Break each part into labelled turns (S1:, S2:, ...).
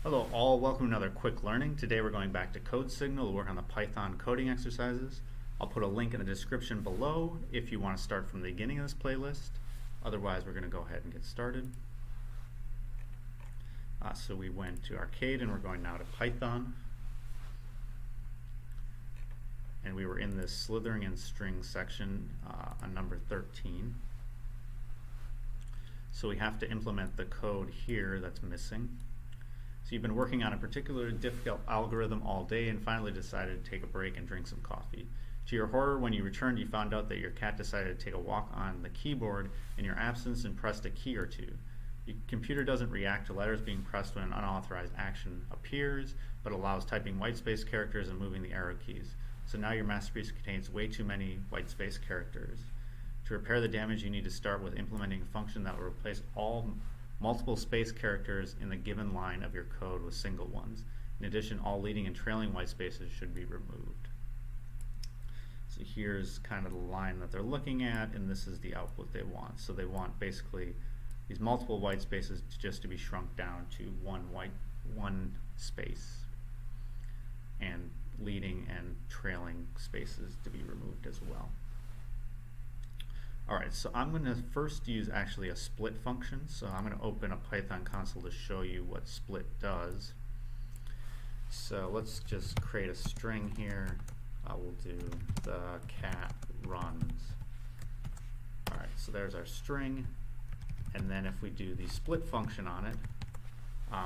S1: Hello all, welcome to another quick learning. Today we're going back to CodeSignal to work on the Python coding exercises. I'll put a link in the description below if you want to start from the beginning of this playlist. Otherwise, we're going to go ahead and get started. So we went to Arcade and we're going now to Python. And we were in this slithering and string section on number 13. So we have to implement the code here that's missing. So you've been working on a particularly difficult algorithm all day and finally decided to take a break and drink some coffee. To your horror, when you returned, you found out that your cat decided to take a walk on the keyboard in your absence and pressed a key or two. Your computer doesn't react to letters being pressed when an unauthorized action appears, but allows typing whitespace characters and moving the arrow keys. So now your masterpiece contains way too many whitespace characters. To repair the damage, you need to start with implementing a function that will replace all multiple space characters in the given line of your code with single ones. In addition, all leading and trailing white spaces should be removed. So here's kind of the line that they're looking at, and this is the output they want. So they want basically these multiple white spaces just to be shrunk down to one space, and leading and trailing spaces to be removed as well. Alright, so I'm going to first use actually a split function. So I'm going to open a Python console to show you what split does. So let's just create a string here. We'll do the cat runs. Alright, so there's our string. And then if we do the split function on it,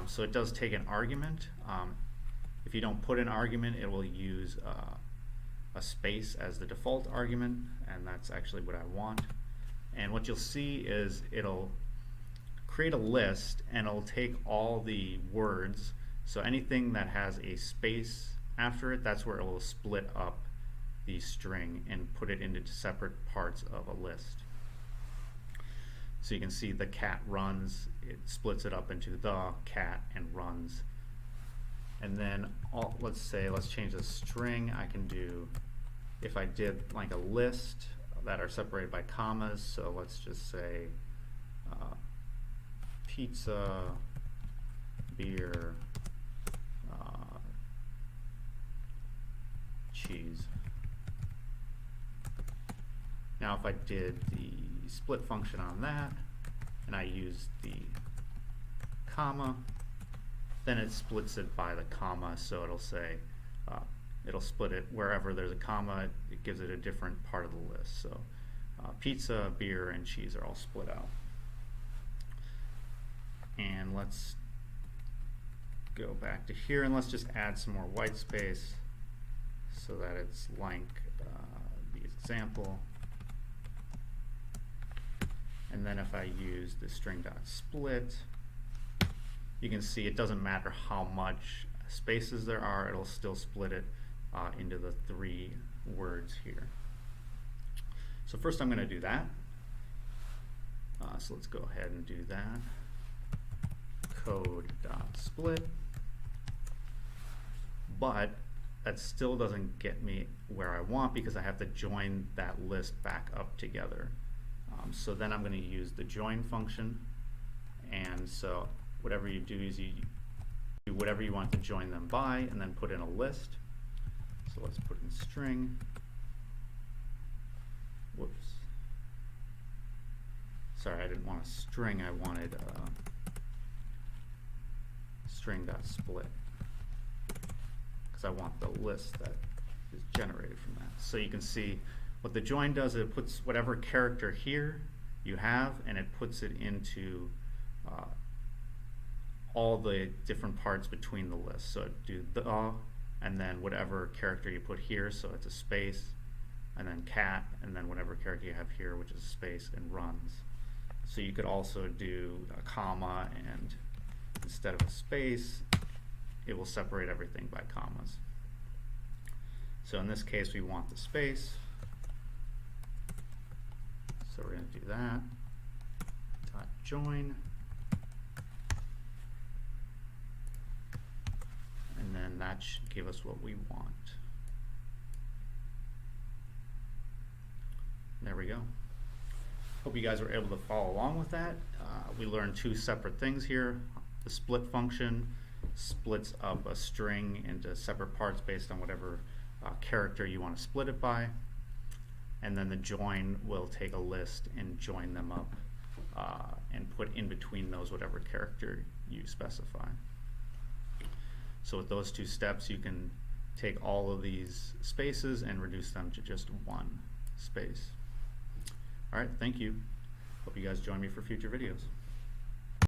S1: so it does take an argument. If you don't put an argument, it will use a space as the default argument, and that's actually what I want. And what you'll see is it'll create a list and it'll take all the words, so anything that has a space after it, that's where it will split up the string and put it into separate parts of a list. So you can see the cat runs, it splits it up into the cat and runs. And then let's change the string. I can do, if I did like a list that are separated by commas, so let's just say pizza, beer, cheese. Now if I did the split function on that and I use the comma, then it splits it by the comma, so it'll say it'll split it wherever there's a comma, it gives it a different part of the list. So pizza, beer, and cheese are all split out. And let's go back to here and let's just add some more white space so that it's like the example. And then if I use the string.split, you can see it doesn't matter how much spaces there are, it'll still split it into the three words here. So first I'm going to do that. So let's go ahead and do that. Code.split. But that still doesn't get me where I want because I have to join that list back up together. So then I'm going to use the join function, and so whatever you do is you do whatever you want to join them by and then put in a list. So let's put in string. Whoops. Sorry, I didn't want a string, I wanted string.split because I want the list that is generated from that. So you can see what the join does, it puts whatever character here you have and it puts it into all the different parts between the lists. So do the and then whatever character you put here, so it's a space, and then cat, and then whatever character you have here, which is a space, and runs. So you could also do a comma, and instead of a space, it will separate everything by commas. So in this case, we want the space. So we're going to do that. Dot join. And then that should give us what we want. There we go. Hope you guys were able to follow along with that. We learned two separate things here. The split function, splits up a string into separate parts based on whatever character you want to split it by, and then the join will take a list and join them up and put in between those whatever character you specify. So with those two steps, you can take all of these spaces and reduce them to just one space. All right, thank you. Hope you guys join me for future videos.